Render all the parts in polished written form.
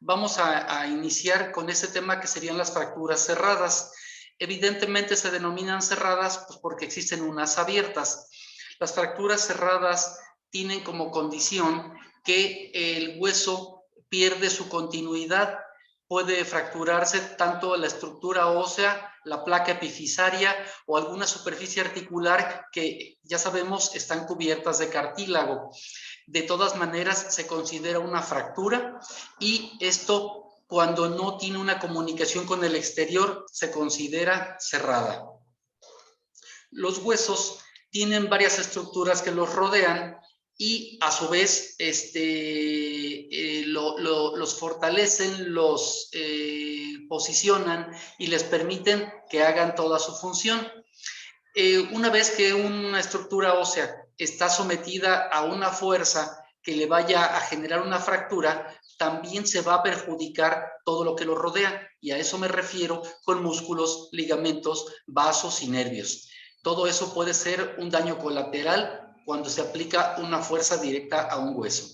Vamos a iniciar con ese tema que serían las fracturas cerradas. Evidentemente se denominan cerradas pues porque existen unas abiertas. Las fracturas cerradas tienen como condición que el hueso pierde su continuidad. Puede fracturarse tanto la estructura ósea, la placa epifisaria o alguna superficie articular que ya sabemos están cubiertas de cartílago. De todas maneras, se considera una fractura y esto, cuando no tiene una comunicación con el exterior, se considera cerrada. Los huesos tienen varias estructuras que los rodean y a su vez los fortalecen, los posicionan y les permiten que hagan toda su función. Una vez que una estructura ósea está sometida a una fuerza que le vaya a generar una fractura, también se va a perjudicar todo lo que lo rodea, y a eso me refiero con músculos, ligamentos, vasos y nervios. Todo eso puede ser un daño colateral cuando se aplica una fuerza directa a un hueso.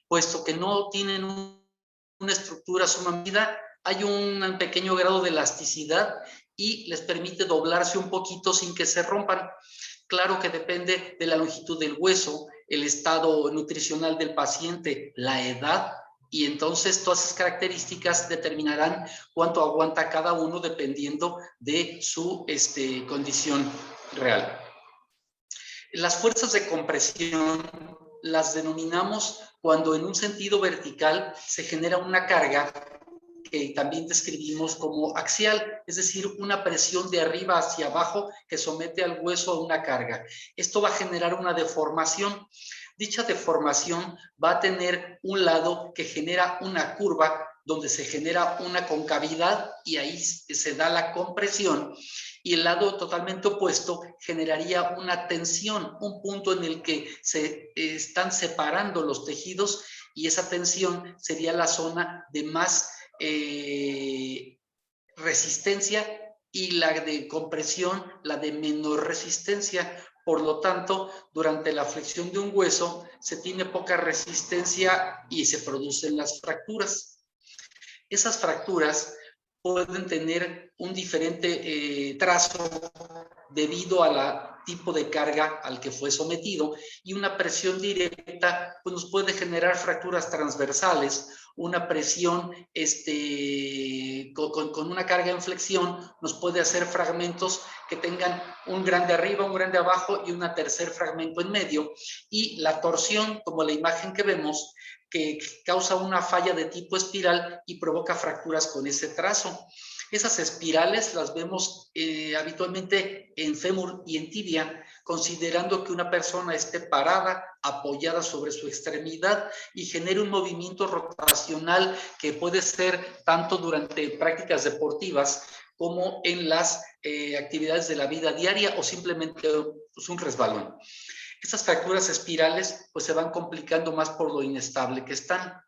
Puesto que no tienen una estructura sumamente, hay un pequeño grado de elasticidad y les permite doblarse un poquito sin que se rompan. Claro que depende de la longitud del hueso, el estado nutricional del paciente, la edad, y entonces todas esas características determinarán cuánto aguanta cada uno dependiendo de su condición real. Las fuerzas de compresión las denominamos cuando en un sentido vertical se genera una carga que también describimos como axial, es decir, una presión de arriba hacia abajo que somete al hueso a una carga. Esto va a generar una deformación. Dicha deformación va a tener un lado que genera una curva donde se genera una concavidad y ahí se da la compresión, y el lado totalmente opuesto generaría una tensión, un punto en el que se están separando los tejidos, y esa tensión sería la zona de más resistencia, y la de compresión la de menor resistencia. Por lo tanto, durante la flexión de un hueso se tiene poca resistencia y se producen las fracturas. Esas fracturas pueden tener un diferente trazo debido al tipo de carga al que fue sometido, y una presión directa pues nos puede generar fracturas transversales. Una presión con una carga en flexión nos puede hacer fragmentos que tengan un grande arriba, un grande abajo y un tercer fragmento en medio, y la torsión, como la imagen que vemos, que causa una falla de tipo espiral y provoca fracturas con ese trazo. Esas espirales las vemos habitualmente en fémur y en tibia, considerando que una persona esté parada, apoyada sobre su extremidad, y genere un movimiento rotacional que puede ser tanto durante prácticas deportivas como en las actividades de la vida diaria, o simplemente pues, un resbalón. Estas fracturas espirales pues se van complicando más por lo inestable que están.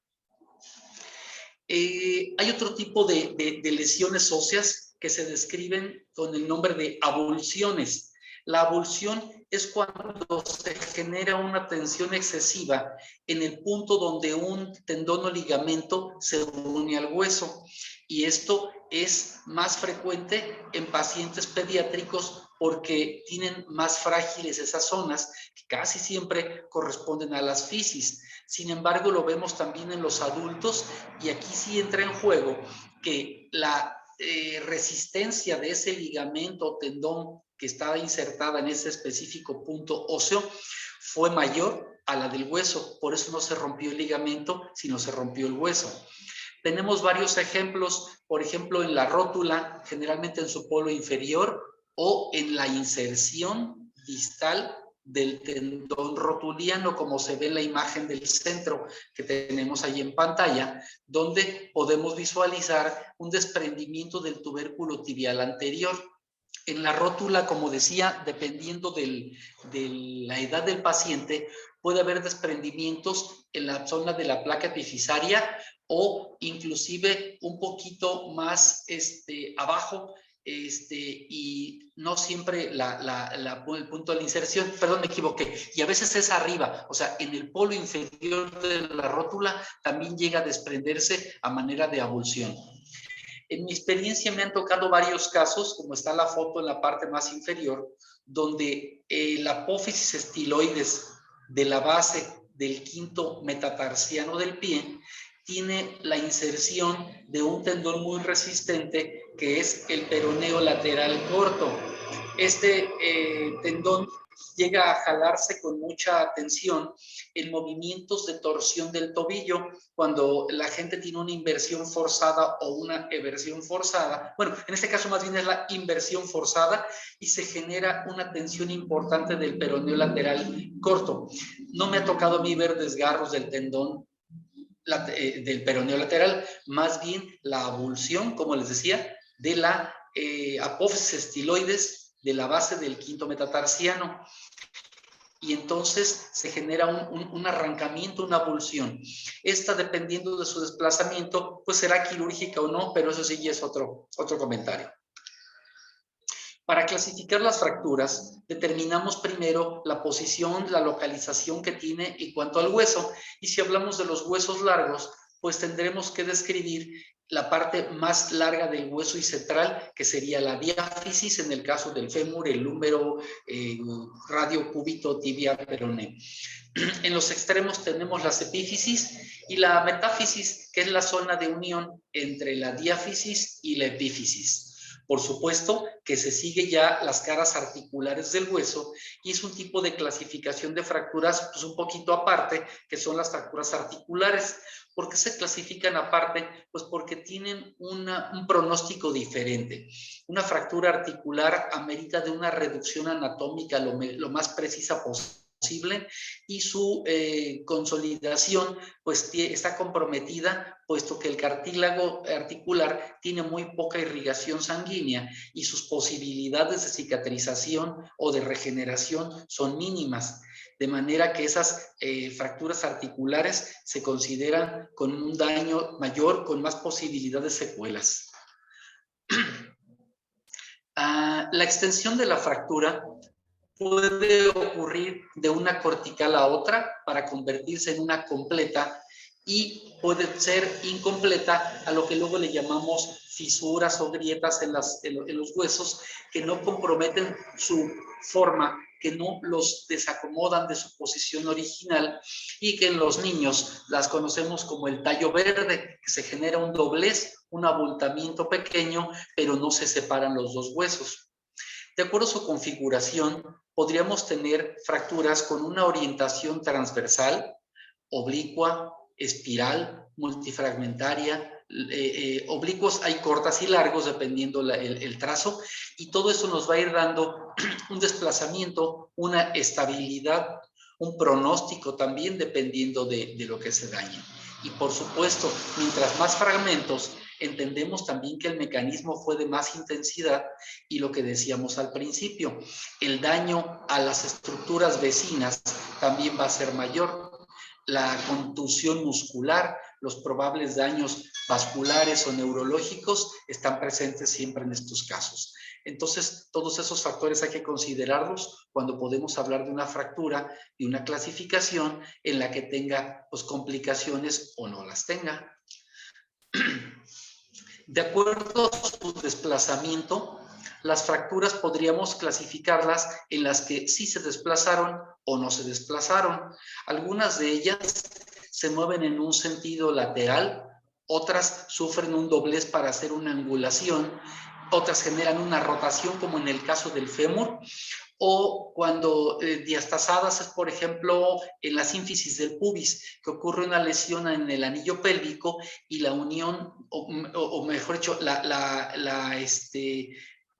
Hay otro tipo de lesiones óseas que se describen con el nombre de avulsiones. La avulsión es cuando se genera una tensión excesiva en el punto donde un tendón o ligamento se une al hueso, y esto es más frecuente en pacientes pediátricos porque tienen más frágiles esas zonas, que casi siempre corresponden a las fisis. Sin embargo, lo vemos también en los adultos, y aquí sí entra en juego que la resistencia de ese ligamento o tendón que estaba insertada en ese específico punto óseo fue mayor a la del hueso. Por eso no se rompió el ligamento, sino se rompió el hueso. Tenemos varios ejemplos, por ejemplo, en la rótula, generalmente en su polo inferior, o en la inserción distal del tendón rotuliano, como se ve en la imagen del centro que tenemos ahí en pantalla, donde podemos visualizar un desprendimiento del tubérculo tibial anterior. En la rótula, como decía, dependiendo de la edad del paciente, puede haber desprendimientos en la zona de la placa epifisaria, o inclusive un poquito más abajo y no siempre el punto de la inserción, perdón, me equivoqué, y a veces es arriba, o sea, en el polo inferior de la rótula también llega a desprenderse a manera de abulsión. En mi experiencia me han tocado varios casos, como está la foto en la parte más inferior, donde la apófisis estiloides de la base del quinto metatarsiano del pie tiene la inserción de un tendón muy resistente que es el peroneo lateral corto. Este tendón llega a jalarse con mucha tensión en movimientos de torsión del tobillo, cuando la gente tiene una inversión forzada o una eversión forzada. Bueno, en este caso más bien es la inversión forzada y se genera una tensión importante del peroneo lateral corto. No me ha tocado a mí ver desgarros del tendón del peroneo lateral, más bien la abulsión, como les decía, de la apófisis estiloides de la base del quinto metatarsiano. Y entonces se genera un arrancamiento, una abulsión. Esta, dependiendo de su desplazamiento, pues será quirúrgica o no, pero eso sí ya es otro comentario. Para clasificar las fracturas, determinamos primero la posición, la localización que tiene en cuanto al hueso. Y si hablamos de los huesos largos, pues tendremos que describir la parte más larga del hueso y central, que sería la diáfisis en el caso del fémur, el húmero, radio, cúbito, tibia, peroné. En los extremos tenemos las epífisis y la metáfisis, que es la zona de unión entre la diáfisis y la epífisis. Por supuesto que se sigue ya las caras articulares del hueso y es un tipo de clasificación de fracturas pues un poquito aparte, que son las fracturas articulares. ¿Por qué se clasifican aparte? Pues porque tienen un pronóstico diferente. Una fractura articular amerita de una reducción anatómica lo más precisa posible y su consolidación pues está comprometida, puesto que el cartílago articular tiene muy poca irrigación sanguínea y sus posibilidades de cicatrización o de regeneración son mínimas, de manera que esas fracturas articulares se consideran con un daño mayor, con más posibilidad de secuelas. La extensión de la fractura puede ocurrir de una cortical a otra para convertirse en una completa y puede ser incompleta a lo que luego le llamamos fisuras o grietas en los huesos que no comprometen su forma, que no los desacomodan de su posición original y que en los niños las conocemos como el tallo verde, que se genera un doblez, un abultamiento pequeño, pero no se separan los dos huesos. De acuerdo a su configuración, podríamos tener fracturas con una orientación transversal, oblicua, espiral, multifragmentaria. Oblicuos hay cortas y largos dependiendo el trazo, y todo eso nos va a ir dando un desplazamiento, una estabilidad, un pronóstico también dependiendo de lo que se dañe. Y por supuesto, mientras más fragmentos, entendemos también que el mecanismo fue de más intensidad y lo que decíamos al principio, el daño a las estructuras vecinas también va a ser mayor. La contusión muscular, los probables daños vasculares o neurológicos están presentes siempre en estos casos. Entonces, todos esos factores hay que considerarlos cuando podemos hablar de una fractura y una clasificación en la que tenga pues, complicaciones o no las tenga. De acuerdo a su desplazamiento, las fracturas podríamos clasificarlas en las que sí se desplazaron o no se desplazaron. Algunas de ellas se mueven en un sentido lateral, otras sufren un doblez para hacer una angulación, otras generan una rotación como en el caso del fémur, o cuando diastasadas es, por ejemplo, en la sínfisis del pubis, que ocurre una lesión en el anillo pélvico y la unión, o mejor dicho,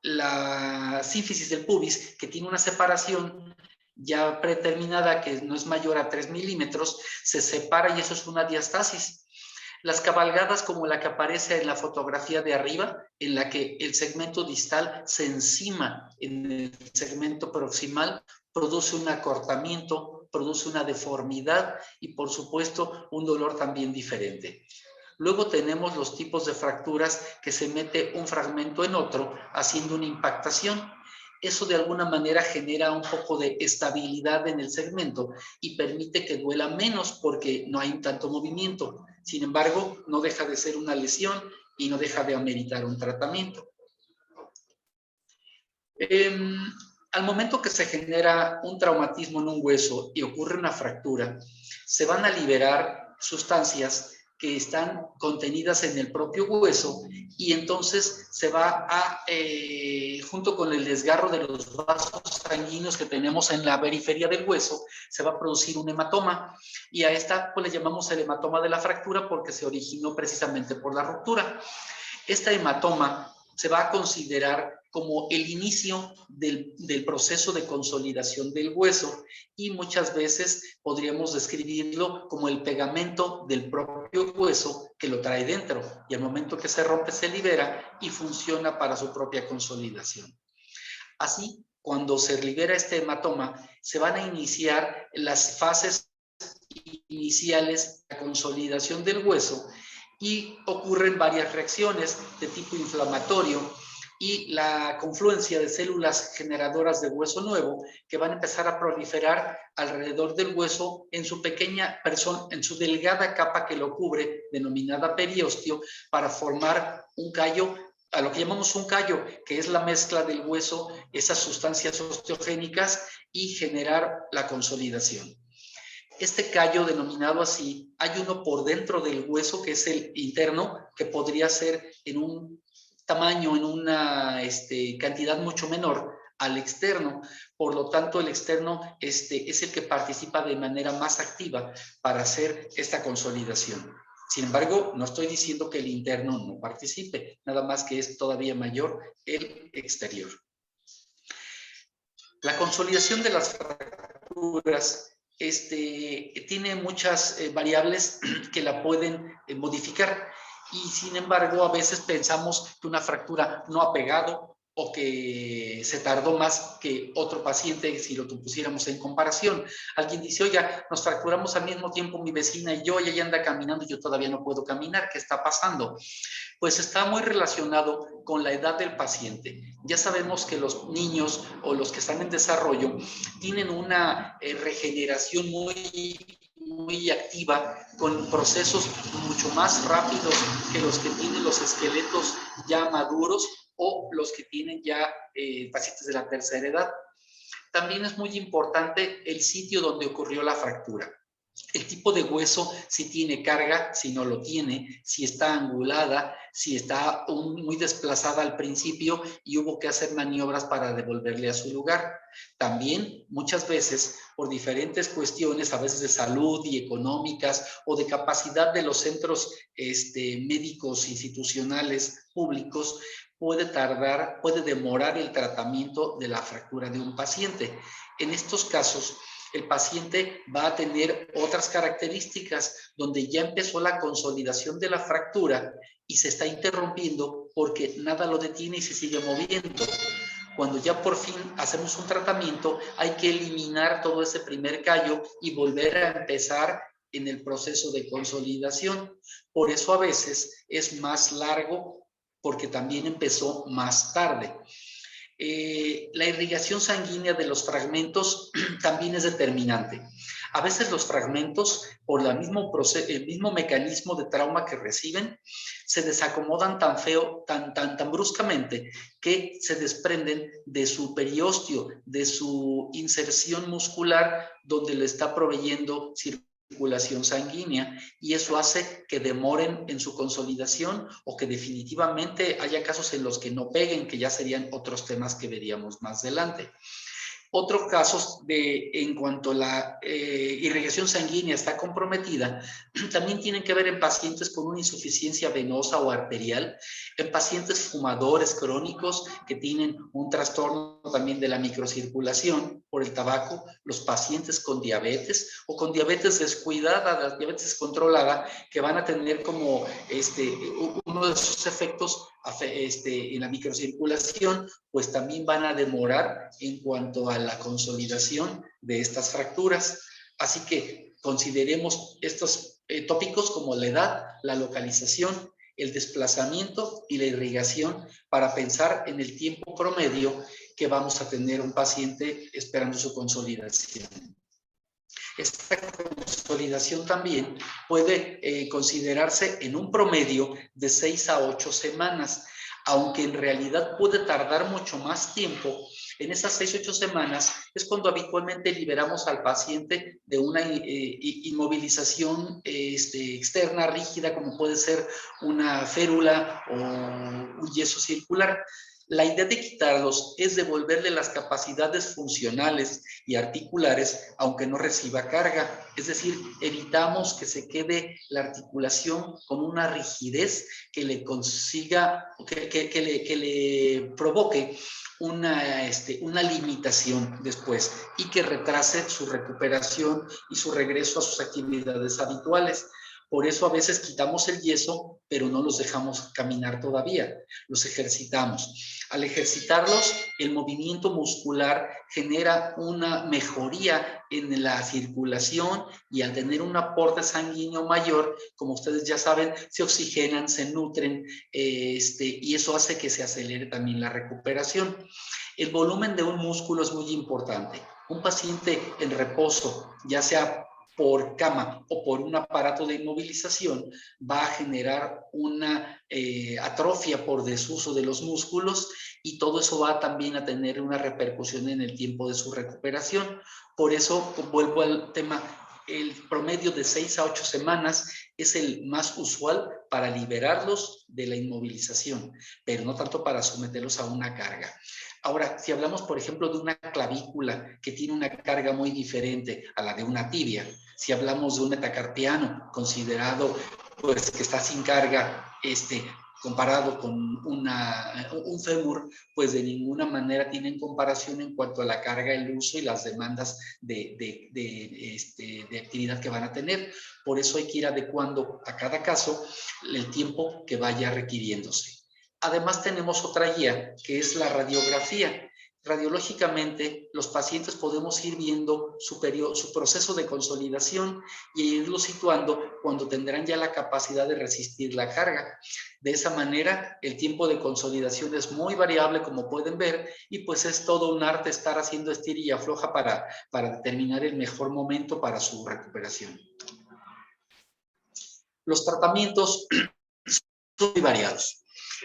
la sínfisis del pubis, que tiene una separación ya predeterminada que no es mayor a 3 milímetros, se separa y eso es una diastasis. Las cabalgadas, como la que aparece en la fotografía de arriba, en la que el segmento distal se encima en el segmento proximal, produce un acortamiento, produce una deformidad y, por supuesto, un dolor también diferente. Luego tenemos los tipos de fracturas que se mete un fragmento en otro haciendo una impactación. Eso de alguna manera genera un poco de estabilidad en el segmento y permite que duela menos porque no hay tanto movimiento. Sin embargo, no deja de ser una lesión y no deja de ameritar un tratamiento. Al momento que se genera un traumatismo en un hueso y ocurre una fractura, se van a liberar sustancias que están contenidas en el propio hueso y entonces se va a, junto con el desgarro de los vasos sanguíneos que tenemos en la periferia del hueso, se va a producir un hematoma y a esta pues, le llamamos el hematoma de la fractura porque se originó precisamente por la ruptura. Esta hematoma se va a considerar como el inicio del proceso de consolidación del hueso y muchas veces podríamos describirlo como el pegamento del propio hueso que lo trae dentro y al momento que se rompe se libera y funciona para su propia consolidación. Así, cuando se libera este hematoma, se van a iniciar las fases iniciales de la consolidación del hueso y ocurren varias reacciones de tipo inflamatorio y la confluencia de células generadoras de hueso nuevo que van a empezar a proliferar alrededor del hueso en su pequeña en su delgada capa que lo cubre, denominada periósteo, para formar un callo, a lo que llamamos un callo, que es la mezcla del hueso, esas sustancias osteogénicas y generar la consolidación. Este callo, denominado así, hay uno por dentro del hueso, que es el interno, que podría ser en un tamaño, en una cantidad mucho menor al externo. Por lo tanto, el externo es el que participa de manera más activa para hacer esta consolidación. Sin embargo, no estoy diciendo que el interno no participe, nada más que es todavía mayor el exterior. La consolidación de las fracturas tiene muchas variables que la pueden modificar y sin embargo a veces pensamos que una fractura no ha pegado o que se tardó más que otro paciente si lo pusiéramos en comparación. Alguien dice, oiga, nos fracturamos al mismo tiempo mi vecina y yo, ella anda caminando y yo todavía no puedo caminar, ¿qué está pasando? Pues está muy relacionado con la edad del paciente. Ya sabemos que los niños o los que están en desarrollo tienen una regeneración muy activa, con procesos mucho más rápidos que los que tienen los esqueletos ya maduros o los que tienen ya pacientes de la tercera edad. También es muy importante el sitio donde ocurrió la fractura. El tipo de hueso, si tiene carga, si no lo tiene, si está angulada, si está muy desplazada al principio y hubo que hacer maniobras para devolverle a su lugar. También muchas veces por diferentes cuestiones, a veces de salud y económicas o de capacidad de los centros médicos institucionales públicos, puede demorar el tratamiento de la fractura de un paciente. En estos casos, el paciente va a tener otras características donde ya empezó la consolidación de la fractura y se está interrumpiendo porque nada lo detiene y se sigue moviendo. Cuando ya por fin hacemos un tratamiento, hay que eliminar todo ese primer callo y volver a empezar en el proceso de consolidación. Por eso a veces es más largo porque también empezó más tarde. La irrigación sanguínea de los fragmentos también es determinante. A veces los fragmentos, por el mismo mecanismo de trauma que reciben, se desacomodan tan feo, tan bruscamente, que se desprenden de su periósteo, de su inserción muscular, donde le está proveyendo circulación sanguínea y eso hace que demoren en su consolidación o que definitivamente haya casos en los que no peguen, que ya serían otros temas que veríamos más adelante. Otros casos en cuanto a la irrigación sanguínea está comprometida, también tienen que ver en pacientes con una insuficiencia venosa o arterial, en pacientes fumadores crónicos que tienen un trastorno también de la microcirculación por el tabaco, los pacientes con diabetes o con diabetes descuidada, la diabetes controlada, que van a tener como uno de sus efectos en la microcirculación, pues también van a demorar en cuanto a la consolidación de estas fracturas. Así que consideremos estos tópicos como la edad, la localización, el desplazamiento y la irrigación para pensar en el tiempo promedio que vamos a tener un paciente esperando su consolidación. Esta consolidación también puede considerarse en un promedio de 6 a 8 semanas, aunque en realidad puede tardar mucho más tiempo. En esas 6 a 8 semanas es cuando habitualmente liberamos al paciente de una inmovilización externa rígida, como puede ser una férula o un yeso circular. La idea de quitarlos es devolverle las capacidades funcionales y articulares, aunque no reciba carga. Es decir, evitamos que se quede la articulación con una rigidez que le consiga, que le provoque una limitación después y que retrase su recuperación y su regreso a sus actividades habituales. Por eso a veces quitamos el yeso, pero no los dejamos caminar todavía, los ejercitamos. Al ejercitarlos, el movimiento muscular genera una mejoría en la circulación y al tener un aporte sanguíneo mayor, como ustedes ya saben, se oxigenan, se nutren y eso hace que se acelere también la recuperación. El volumen de un músculo es muy importante. Un paciente en reposo, ya sea por cama o por un aparato de inmovilización, va a generar una atrofia por desuso de los músculos y todo eso va también a tener una repercusión en el tiempo de su recuperación. Por eso, vuelvo al tema, el promedio de 6 a 8 semanas es el más usual para liberarlos de la inmovilización, pero no tanto para someterlos a una carga. Ahora, si hablamos, por ejemplo, de una clavícula que tiene una carga muy diferente a la de una tibia, si hablamos de un metacarpiano considerado pues que está sin carga, comparado con un fémur, pues de ninguna manera tienen comparación en cuanto a la carga, el uso y las demandas de actividad que van a tener. Por eso hay que ir adecuando a cada caso el tiempo que vaya requiriéndose. Además tenemos otra guía que es la radiografía. Radiológicamente, los pacientes podemos ir viendo su proceso de consolidación y irlo situando cuando tendrán ya la capacidad de resistir la carga. De esa manera, el tiempo de consolidación es muy variable, como pueden ver, y pues es todo un arte estar haciendo estira y afloja para determinar el mejor momento para su recuperación. Los tratamientos son muy variados.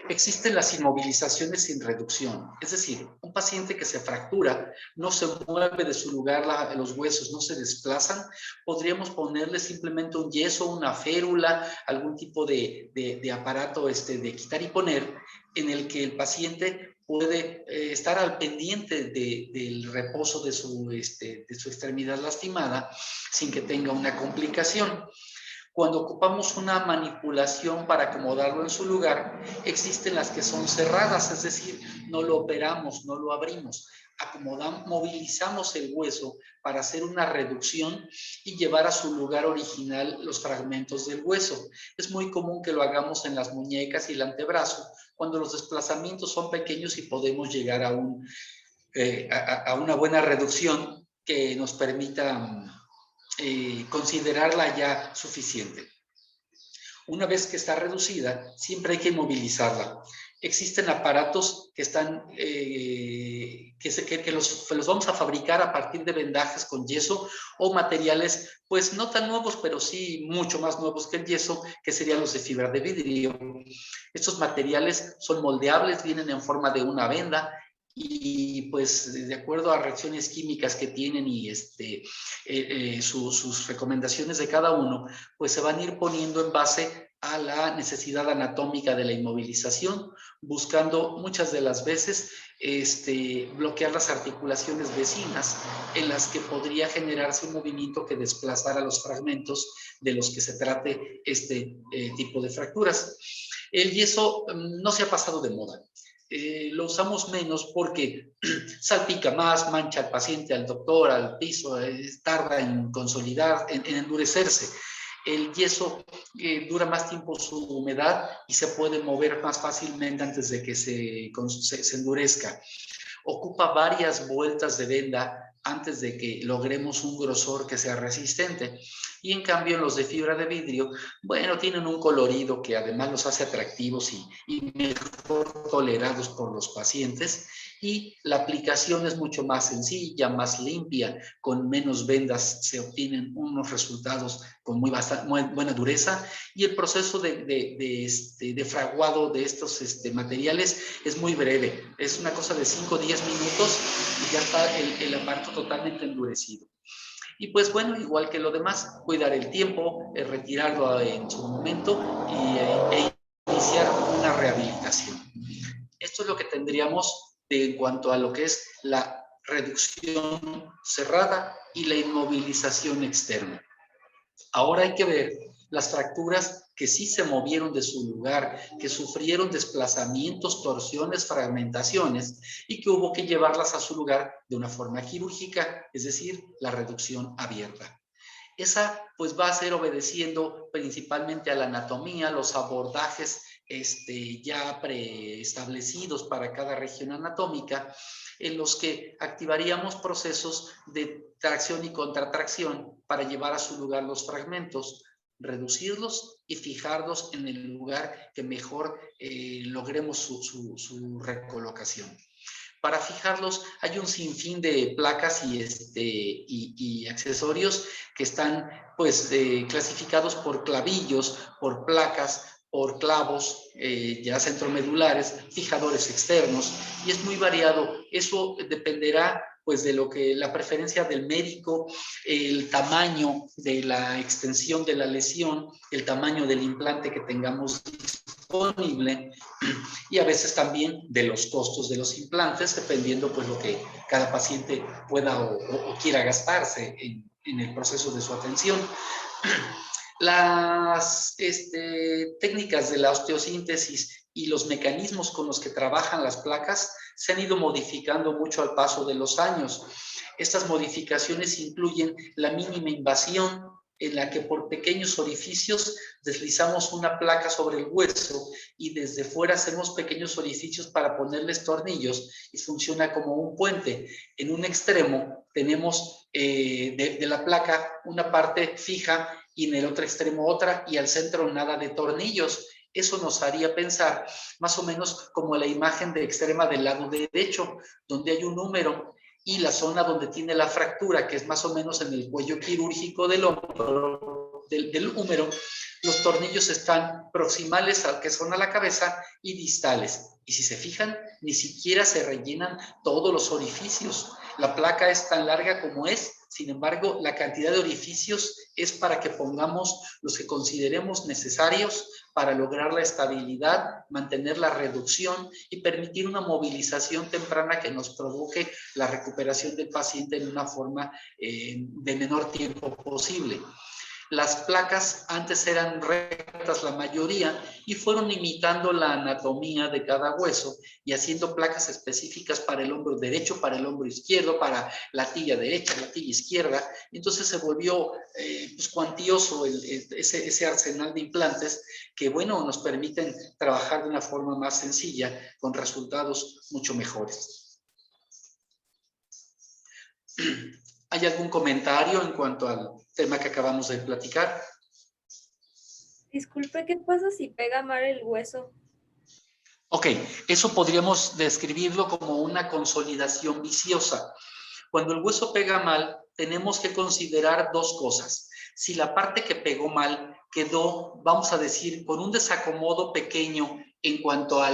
Existen las inmovilizaciones sin reducción, es decir, un paciente que se fractura, no se mueve de su lugar, los huesos no se desplazan, podríamos ponerle simplemente un yeso, una férula, algún tipo de aparato de quitar y poner, en el que el paciente puede estar al pendiente del reposo de su extremidad lastimada sin que tenga una complicación. Cuando ocupamos una manipulación para acomodarlo en su lugar, existen las que son cerradas, es decir, no lo operamos, no lo abrimos, movilizamos el hueso para hacer una reducción y llevar a su lugar original los fragmentos del hueso. Es muy común que lo hagamos en las muñecas y el antebrazo, cuando los desplazamientos son pequeños y podemos llegar a una buena reducción que nos permita considerarla ya suficiente. Una vez que está reducida, siempre hay que movilizarla. Existen aparatos que están, que los vamos a fabricar a partir de vendajes con yeso o materiales, pues no tan nuevos, pero sí mucho más nuevos que el yeso, que serían los de fibra de vidrio. Estos materiales son moldeables, vienen en forma de una venda, y pues de acuerdo a reacciones químicas que tienen y sus recomendaciones de cada uno, pues se van a ir poniendo en base a la necesidad anatómica de la inmovilización, buscando muchas de las veces bloquear las articulaciones vecinas en las que podría generarse un movimiento que desplazara los fragmentos de los que se trate tipo de fracturas. El yeso no se ha pasado de moda. Lo usamos menos porque salpica más, mancha al paciente, al doctor, al piso, tarda en consolidar, en endurecerse. El yeso dura más tiempo su humedad y se puede mover más fácilmente antes de que se endurezca. Ocupa varias vueltas de venda antes de que logremos un grosor que sea resistente. Y en cambio los de fibra de vidrio, bueno, tienen un colorido que además los hace atractivos y mejor tolerados por los pacientes, y la aplicación es mucho más sencilla, más limpia, con menos vendas se obtienen unos resultados con muy buena dureza, y el proceso de fraguado de estos materiales es muy breve, es una cosa de 5 o 10 minutos y ya está el aparato totalmente endurecido. Y pues bueno, igual que lo demás, cuidar el tiempo, retirarlo en su momento e iniciar una rehabilitación. Esto es lo que tendríamos en cuanto a lo que es la reducción cerrada y la inmovilización externa. Ahora hay que ver las fracturas que sí se movieron de su lugar, que sufrieron desplazamientos, torsiones, fragmentaciones y que hubo que llevarlas a su lugar de una forma quirúrgica, es decir, la reducción abierta. Esa pues va a ser obedeciendo principalmente a la anatomía, los abordajes ya preestablecidos para cada región anatómica, en los que activaríamos procesos de tracción y contratracción para llevar a su lugar los fragmentos, reducirlos y fijarlos en el lugar que mejor logremos su recolocación. Para fijarlos hay un sinfín de placas y accesorios que están pues clasificados por clavillos, por placas, por clavos ya centromedulares, fijadores externos, y es muy variado. Eso dependerá pues de lo que la preferencia del médico, el tamaño de la extensión de la lesión, el tamaño del implante que tengamos disponible, y a veces también de los costos de los implantes, dependiendo pues lo que cada paciente pueda o quiera gastarse en el proceso de su atención. Las técnicas de la osteosíntesis y los mecanismos con los que trabajan las placas se han ido modificando mucho al paso de los años. Estas modificaciones incluyen la mínima invasión, en la que por pequeños orificios deslizamos una placa sobre el hueso y desde fuera hacemos pequeños orificios para ponerles tornillos y funciona como un puente. En un extremo tenemos de la placa una parte fija y en el otro extremo otra, y al centro nada de tornillos. Eso nos haría pensar más o menos como la imagen de extrema del lado derecho, donde hay un número, y la zona donde tiene la fractura, que es más o menos en el cuello quirúrgico del hombro, del húmero, los tornillos están proximales al que son a la cabeza y distales. Y si se fijan, ni siquiera se rellenan todos los orificios. La placa es tan larga como es, sin embargo, la cantidad de orificios es para que pongamos los que consideremos necesarios para lograr la estabilidad, mantener la reducción y permitir una movilización temprana que nos provoque la recuperación del paciente en una forma de menor tiempo posible. Las placas antes eran rectas la mayoría y fueron imitando la anatomía de cada hueso y haciendo placas específicas para el hombro derecho, para el hombro izquierdo, para la tibia derecha, la tibia izquierda. Entonces se volvió pues cuantioso ese arsenal de implantes que, bueno, nos permiten trabajar de una forma más sencilla con resultados mucho mejores. ¿Hay algún comentario en cuanto al tema que acabamos de platicar? Disculpe, ¿qué pasa si pega mal el hueso? Ok, eso podríamos describirlo como una consolidación viciosa. Cuando el hueso pega mal, tenemos que considerar dos cosas. Si la parte que pegó mal quedó, vamos a decir, con un desacomodo pequeño en cuanto a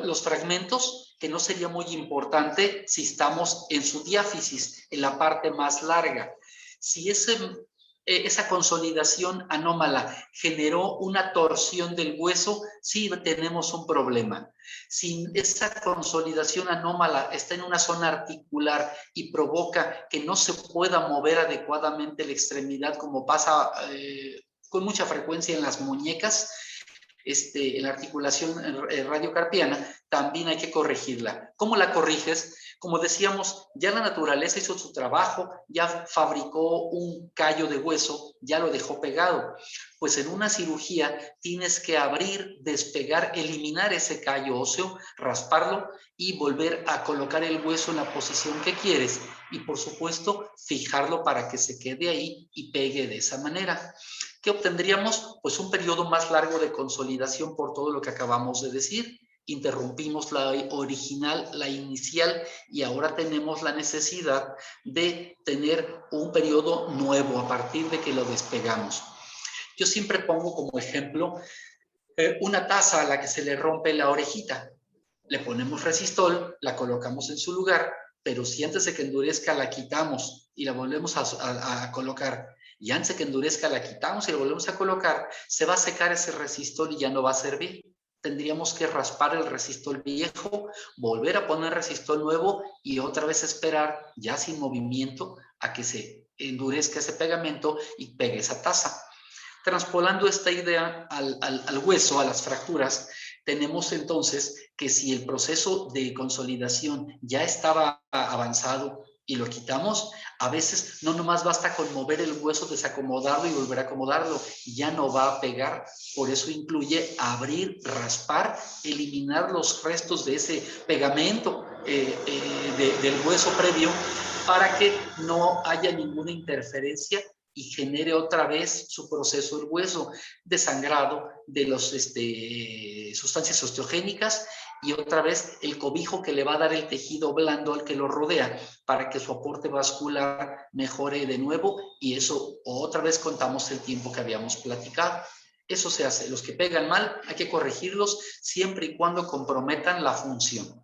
los fragmentos, que no sería muy importante si estamos en su diáfisis, en la parte más larga. Si esa consolidación anómala generó una torsión del hueso, sí tenemos un problema. Si esa consolidación anómala está en una zona articular y provoca que no se pueda mover adecuadamente la extremidad, como pasa con mucha frecuencia en las muñecas, en la articulación radiocarpiana, también hay que corregirla. ¿Cómo la corriges? Como decíamos, ya la naturaleza hizo su trabajo, ya fabricó un callo de hueso, ya lo dejó pegado. Pues en una cirugía tienes que abrir, despegar, eliminar ese callo óseo, rasparlo y volver a colocar el hueso en la posición que quieres. Y por supuesto, fijarlo para que se quede ahí y pegue de esa manera. ¿Qué obtendríamos? Pues un periodo más largo de consolidación por todo lo que acabamos de decir. Interrumpimos la original, la inicial, y ahora tenemos la necesidad de tener un periodo nuevo a partir de que lo despegamos. Yo siempre pongo como ejemplo una taza a la que se le rompe la orejita. Le ponemos resistol, la colocamos en su lugar, pero si antes de que endurezca la quitamos y la volvemos a colocar, y antes de que endurezca la quitamos y la volvemos a colocar, se va a secar ese resistol y ya no va a servir. Tendríamos que raspar el resistol viejo, volver a poner resistol nuevo y otra vez esperar, ya sin movimiento, a que se endurezca ese pegamento y pegue esa taza. Transpolando esta idea al hueso, a las fracturas, tenemos entonces que si el proceso de consolidación ya estaba avanzado y lo quitamos, a veces no nomás basta con mover el hueso, desacomodarlo y volver a acomodarlo, ya no va a pegar. Por eso incluye abrir, raspar, eliminar los restos de ese pegamento del hueso previo para que no haya ninguna interferencia y genere otra vez su proceso el hueso de sangrado de las sustancias osteogénicas y otra vez el cobijo que le va a dar el tejido blando al que lo rodea para que su aporte vascular mejore de nuevo y eso otra vez contamos el tiempo que habíamos platicado. Eso se hace. Los que pegan mal hay que corregirlos siempre y cuando comprometan la función.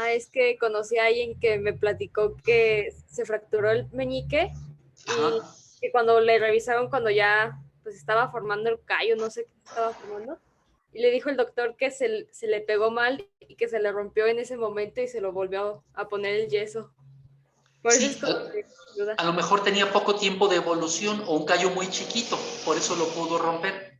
Es que conocí a alguien que me platicó que se fracturó el meñique y Ajá. que cuando le revisaron, cuando ya pues estaba formando el callo, no sé qué estaba formando, y le dijo el doctor que se le pegó mal y que se le rompió en ese momento y se lo volvió a poner el yeso. Por eso es Sí, como que ayuda. a lo mejor tenía poco tiempo de evolución o un callo muy chiquito, por eso lo pudo romper.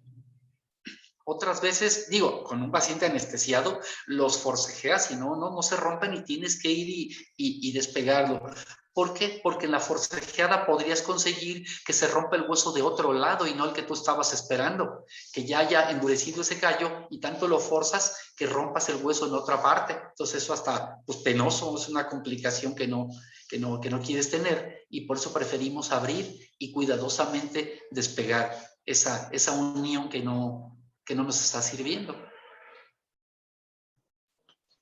Otras veces, digo, con un paciente anestesiado, los forcejeas y no se rompen y tienes que ir y despegarlo. ¿Por qué? Porque en la forcejeada podrías conseguir que se rompa el hueso de otro lado y no el que tú estabas esperando, que ya haya endurecido ese callo y tanto lo forzas que rompas el hueso en otra parte. Entonces eso hasta pues, penoso, es una complicación que no quieres tener y por eso preferimos abrir y cuidadosamente despegar esa unión que no nos está sirviendo.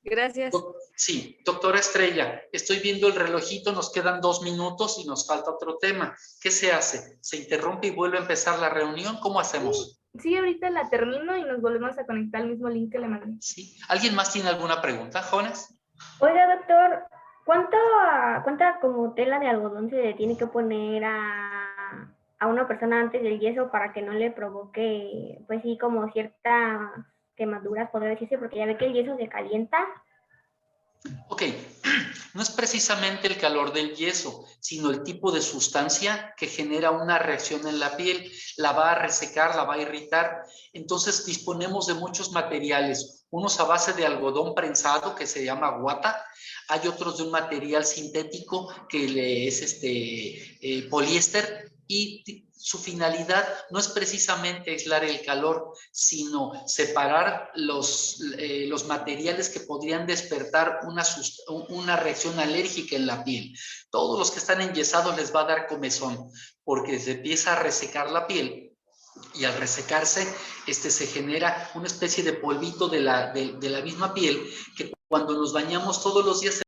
Gracias. Sí, doctora Estrella, estoy viendo el relojito, nos quedan 2 minutos y nos falta otro tema. ¿Qué se hace? ¿Se interrumpe y vuelve a empezar la reunión? ¿Cómo hacemos? Sí, ahorita la termino y nos volvemos a conectar al mismo link que le mandé. Sí. ¿Alguien más tiene alguna pregunta, jóvenes? Oiga, doctor, ¿cuánta como tela de algodón se le tiene que poner a una persona antes del yeso para que no le provoque, pues sí, como ciertas quemaduras, podría decirse, porque ya ve que el yeso se calienta? Ok, no es precisamente el calor del yeso, sino el tipo de sustancia que genera una reacción en la piel. La va a resecar, la va a irritar. Entonces disponemos de muchos materiales, unos a base de algodón prensado que se llama guata, hay otros de un material sintético que es poliéster y su finalidad no es precisamente aislar el calor, sino separar los materiales que podrían despertar una reacción alérgica en la piel. Todos los que están enyesados les va a dar comezón, porque se empieza a resecar la piel y al resecarse se genera una especie de polvito de la misma piel que cuando nos bañamos todos los días